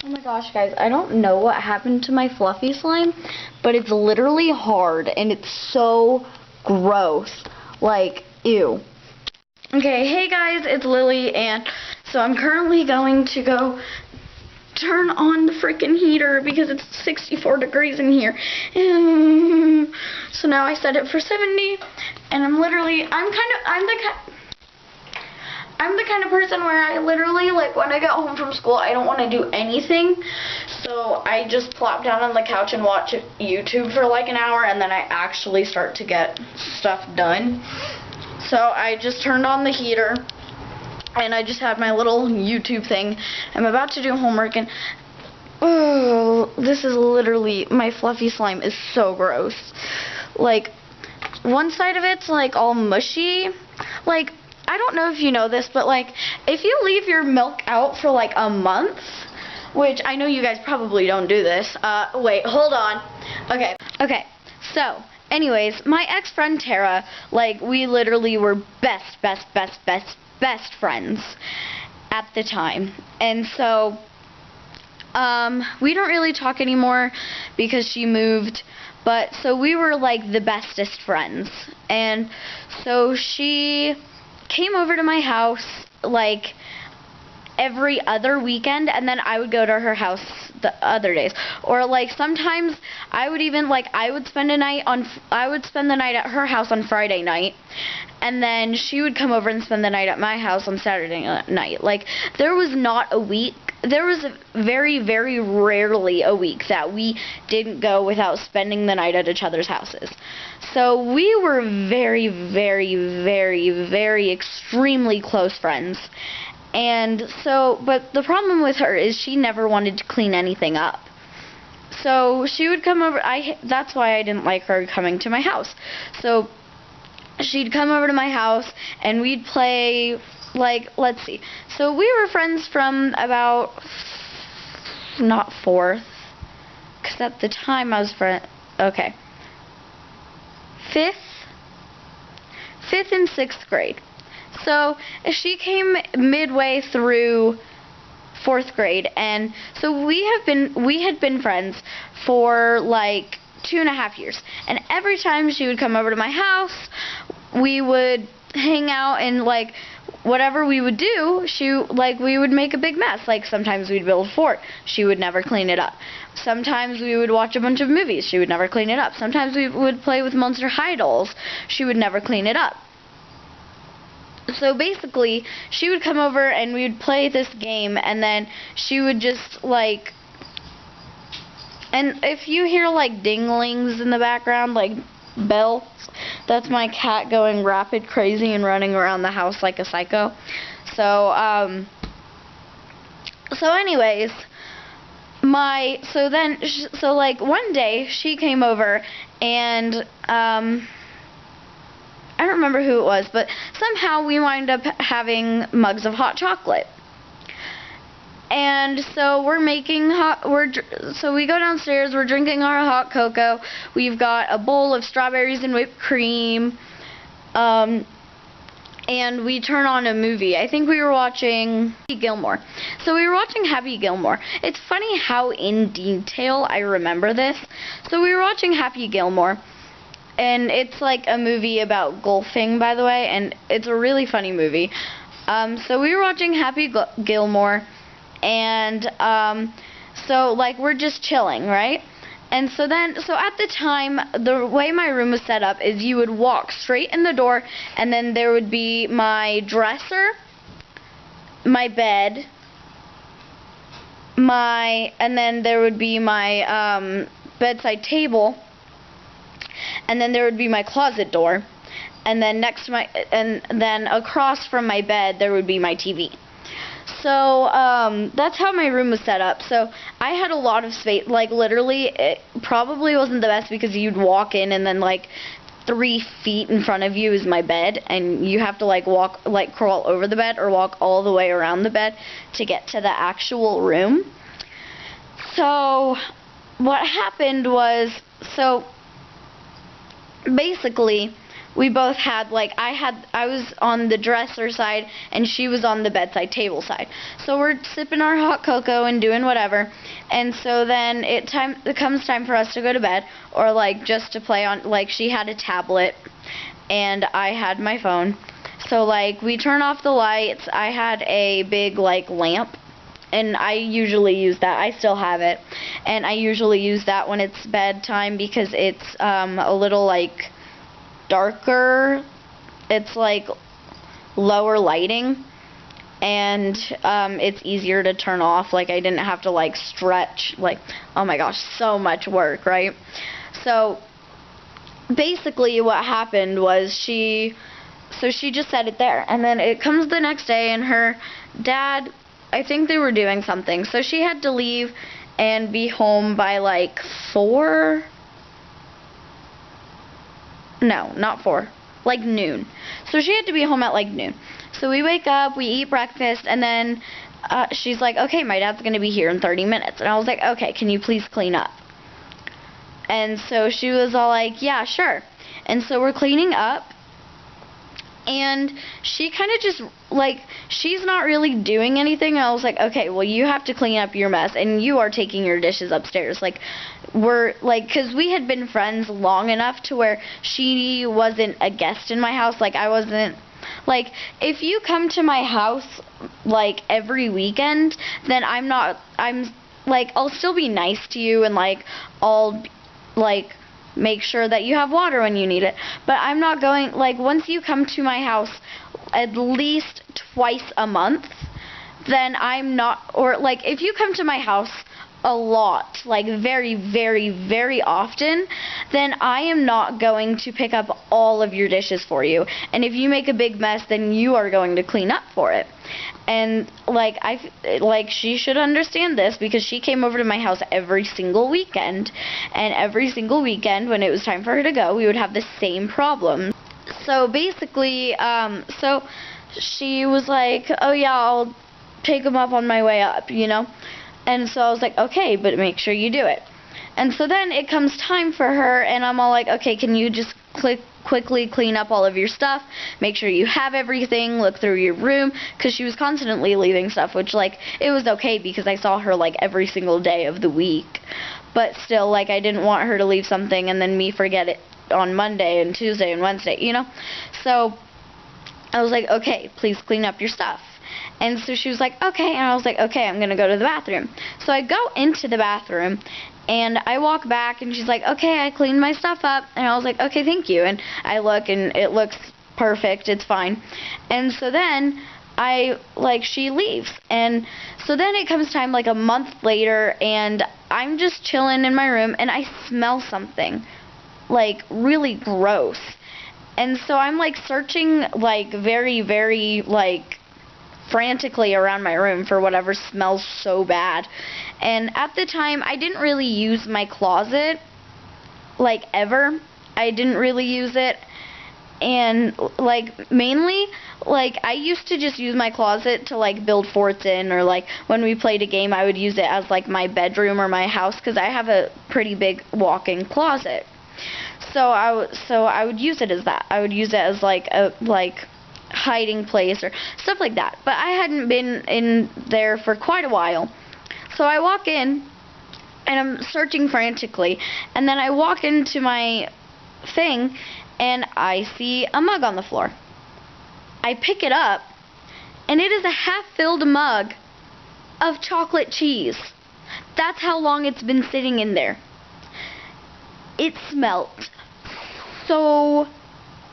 Oh my gosh, guys, I don't know what happened to my fluffy slime, but it's literally hard, and it's so gross. Like, ew. Okay, hey guys, it's Lily, and so I'm currently going to go turn on the freaking heater because it's 64 degrees in here. So now I set it for 70, and I'm the kind of person where I literally, like, when I get home from school, I don't want to do anything. So I just plop down on the couch and watch YouTube for like an hour, and then I actually start to get stuff done. So I just turned on the heater, and I just had my little YouTube thing. I'm about to do homework, and oh, this is literally, my fluffy slime is so gross. Like, one side of it's like all mushy. Like, I don't know if you know this, but like, if you leave your milk out for like a month, which I know you guys probably don't do this. Wait, hold on. Okay, so anyways, my ex-friend Tara, like, we literally were best friends at the time. And so, we don't really talk anymore because she moved, but so we were like the bestest friends. And so she came over to my house like every other weekend, and then I would go to her house the other days. Or like sometimes I would even like I would spend the night at her house on Friday night, and then she would come over and spend the night at my house on Saturday night. Like, there was very rarely a week that we didn't go without spending the night at each other's houses. So we were very extremely close friends. And so, but the problem with her is she never wanted to clean anything up. So she would come over, that's why I didn't like her coming to my house. So she'd come over to my house, and we'd play, like, let's see. So we were friends from about, not 4th, because at the time I was okay, 5th and 6th grade. So she came midway through 4th grade, and so we had been friends for like 2.5 years. And every time she would come over to my house, we would hang out, and like whatever we would do, we would make a big mess. Like, sometimes we'd build a fort. She would never clean it up. Sometimes we would watch a bunch of movies. She would never clean it up. Sometimes we would play with Monster High dolls. She would never clean it up. So basically, she would come over and we would play this game, and then she would just like, and if you hear like dinglings in the background, like bells, that's my cat going rapid crazy and running around the house like a psycho. So anyways, so like one day she came over, and I don't remember who it was, but somehow we wind up having mugs of hot chocolate. And so so we go downstairs, we're drinking our hot cocoa. We've got a bowl of strawberries and whipped cream. And we turn on a movie. I think we were watching Happy Gilmore. So we were watching Happy Gilmore. It's funny how in detail I remember this. So we were watching Happy Gilmore. And it's like a movie about golfing, by the way, and it's a really funny movie. So we were watching Happy Gilmore, and so like we're just chilling, right? And so at the time, the way my room was set up is you would walk straight in the door, and then there would be my dresser, my bed, and then there would be my bedside table. And then there would be my closet door, and then then across from my bed there would be my TV. So that's how my room was set up. So I had a lot of space. Like, literally, it probably wasn't the best because you'd walk in, and then like 3 feet in front of you is my bed, and you have to like crawl over the bed or walk all the way around the bed to get to the actual room. So what happened was, basically, we both had, like, I was on the dresser side and she was on the bedside table side. So we're sipping our hot cocoa and doing whatever, and so then it comes time for us to go to bed, or like just to play on, like, she had a tablet and I had my phone. So like we turn off the lights. I had a big like lamp, and I usually use that. I still have it, and I usually use that when it's bedtime because it's a little like darker. It's like lower lighting, and it's easier to turn off. Like, I didn't have to like stretch, like, oh my gosh, so much work, right? So basically what happened was she just set it there, and then it comes the next day, and her dad, I think they were doing something, so she had to leave and be home by like 4. No, not 4. Like noon. So she had to be home at like noon. So we wake up, we eat breakfast, and then she's like, okay, my dad's going to be here in 30 minutes. And I was like, okay, can you please clean up? And so she was all like, yeah, sure. And so we're cleaning up, and she kind of just, like, she's not really doing anything. I was like, okay, well, you have to clean up your mess, and you are taking your dishes upstairs. Like, we're, like, because we had been friends long enough to where she wasn't a guest in my house. Like, I wasn't, like, if you come to my house, like, every weekend, then I'm, like, I'll still be nice to you, and, like, I'll, like, make sure that you have water when you need it. But I'm not going, like, once you come to my house at least twice a month, then I'm not, or, like, if you come to my house a lot, like, very, very, very often, then I am not going to pick up all of your dishes for you. And if you make a big mess, then you are going to clean up for it. And, like, she should understand this, because she came over to my house every single weekend, and every single weekend when it was time for her to go, we would have the same problem. So basically, so she was like, oh yeah, I'll pick them up on my way up, you know? And so I was like, okay, but make sure you do it. And so then it comes time for her, and I'm all like, okay, can you just quickly clean up all of your stuff, make sure you have everything, look through your room, because she was constantly leaving stuff, which, like, it was okay because I saw her, like, every single day of the week. But still, like, I didn't want her to leave something and then me forget it on Monday and Tuesday and Wednesday, you know? So I was like, okay, please clean up your stuff. And so she was like, okay, and I was like, okay, I'm going to go to the bathroom. So I go into the bathroom, and I walk back, and she's like, okay, I cleaned my stuff up. And I was like, okay, thank you. And I look, and it looks perfect, it's fine. And so then she leaves. And so then it comes time, like, a month later, and I'm just chilling in my room, and I smell something, like, really gross. And so I'm, like, searching, like, very, very, like, frantically around my room for whatever smells so bad. And at the time, I didn't really use my closet, like, ever. I didn't really use it. And, like, mainly, like, I used to just use my closet to, like, build forts in, or, like, when we played a game, I would use it as, like, my bedroom or my house, because I have a pretty big walk-in closet. So I would use it as that. I would use it as, like, a, like, hiding place or stuff like that. But I hadn't been in there for quite a while. So I walk in, and I'm searching frantically, and then I walk into my thing, and I see a mug on the floor. I pick it up, and it is a half-filled mug of chocolate cheese. That's how long it's been sitting in there. It smelled so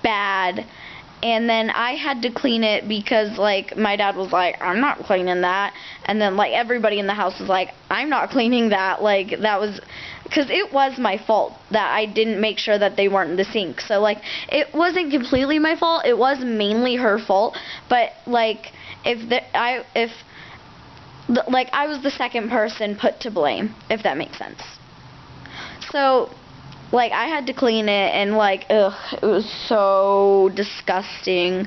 bad. And then I had to clean it because, like, my dad was like, I'm not cleaning that. And then, like, everybody in the house was like, I'm not cleaning that. Like, that was, because it was my fault that I didn't make sure that they weren't in the sink. So, like, it wasn't completely my fault. It was mainly her fault. But, like, I was the second person put to blame, if that makes sense. So, like, I had to clean it, and, like, ugh, it was so disgusting.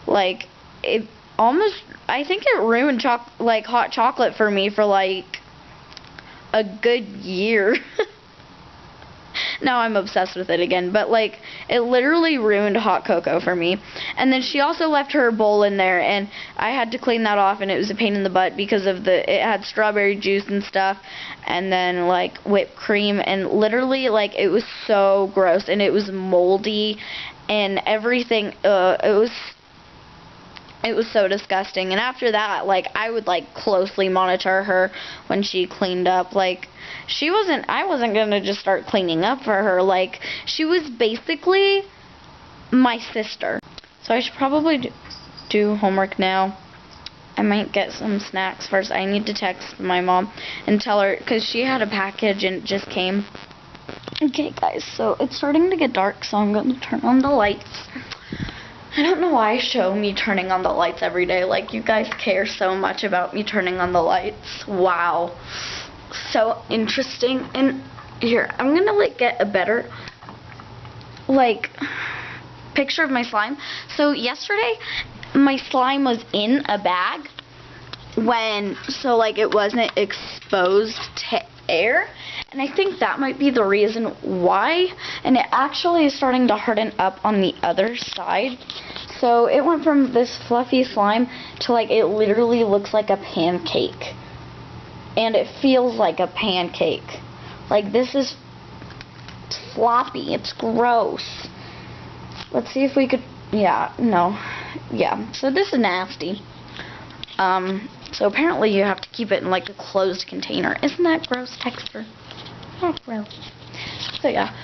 Like, it almost, I think it ruined, hot chocolate for me for, like, a good year. now I'm obsessed with it again. But like, it literally ruined hot cocoa for me. And then she also left her bowl in there, and I had to clean that off, and it was a pain in the butt because of it had strawberry juice and stuff, and then like whipped cream, and literally like it was so gross, and it was moldy and everything. It was so disgusting. And after that, like, I would like closely monitor her when she cleaned up. Like, I wasn't gonna just start cleaning up for her. Like, she was basically my sister. So I should probably do homework now. I might get some snacks first. I need to text my mom and tell her, because she had a package and it just came. Okay, guys, so it's starting to get dark, so I'm going to turn on the lights. I don't know why I show me turning on the lights every day. Like, you guys care so much about me turning on the lights. Wow. So interesting. And here, I'm gonna like get a better like picture of my slime. So yesterday my slime was in a bag so like it wasn't exposed to air, and I think that might be the reason why. And it actually is starting to harden up on the other side. So it went from this fluffy slime to like it literally looks like a pancake. And it feels like a pancake. Like, this is floppy. It's gross. Let's see if we could, yeah, no. Yeah, so this is nasty. So apparently you have to keep it in like a closed container. Isn't that gross texture? That's gross. So yeah.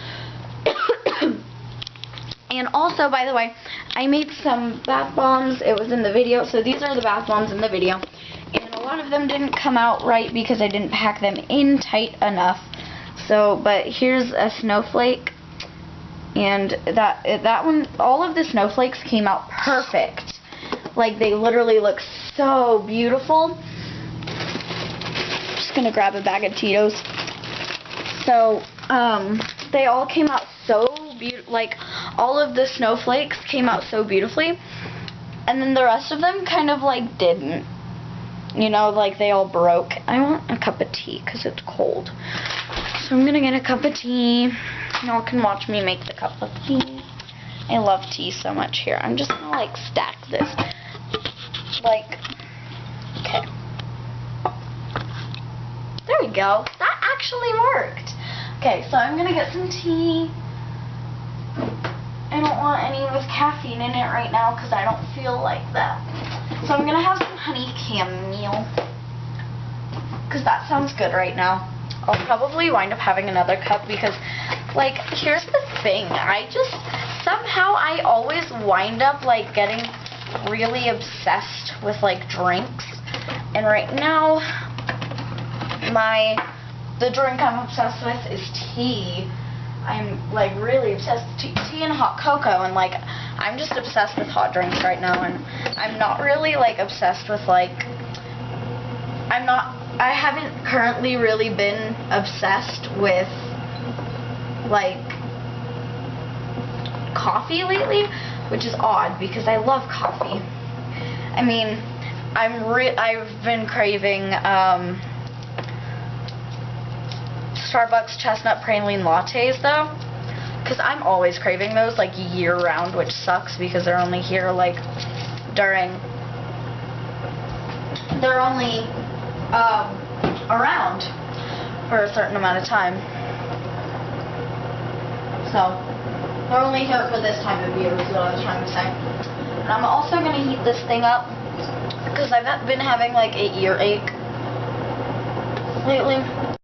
And also, by the way, I made some bath bombs. It was in the video. So these are the bath bombs in the video. And a lot of them didn't come out right because I didn't pack them in tight enough. So, but here's a snowflake. And that one, all of the snowflakes came out perfect. Like, they literally look so beautiful. Just gonna grab a bag of Tito's. So, they all came out so beautiful. Like, all of the snowflakes came out so beautifully. And then the rest of them kind of, like, didn't. You know, like, they all broke. I want a cup of tea because it's cold. So I'm gonna get a cup of tea. Y'all can watch me make the cup of tea. I love tea so much. Here, I'm just gonna, like, stack this. Like, okay. There we go. That actually worked. Okay, so I'm gonna get some tea. I don't want any with caffeine in it right now because I don't feel like that. So I'm gonna have some honey chamomile because that sounds good right now. I'll probably wind up having another cup because, like, here's the thing. Somehow I always wind up, like, getting really obsessed with, like, drinks. And right now, the drink I'm obsessed with is tea. I'm, like, really obsessed with tea and hot cocoa, and, like, I'm just obsessed with hot drinks right now, and I'm not really, like, obsessed with, like, I haven't currently really been obsessed with, like, coffee lately, which is odd because I love coffee. I mean, I've been craving, Starbucks chestnut praline lattes though, because I'm always craving those like year round, which sucks because they're only here like they're only around for a certain amount of time. So they're only here for this time of year is what I was trying to say. And I'm also going to heat this thing up because I've been having like an earache lately.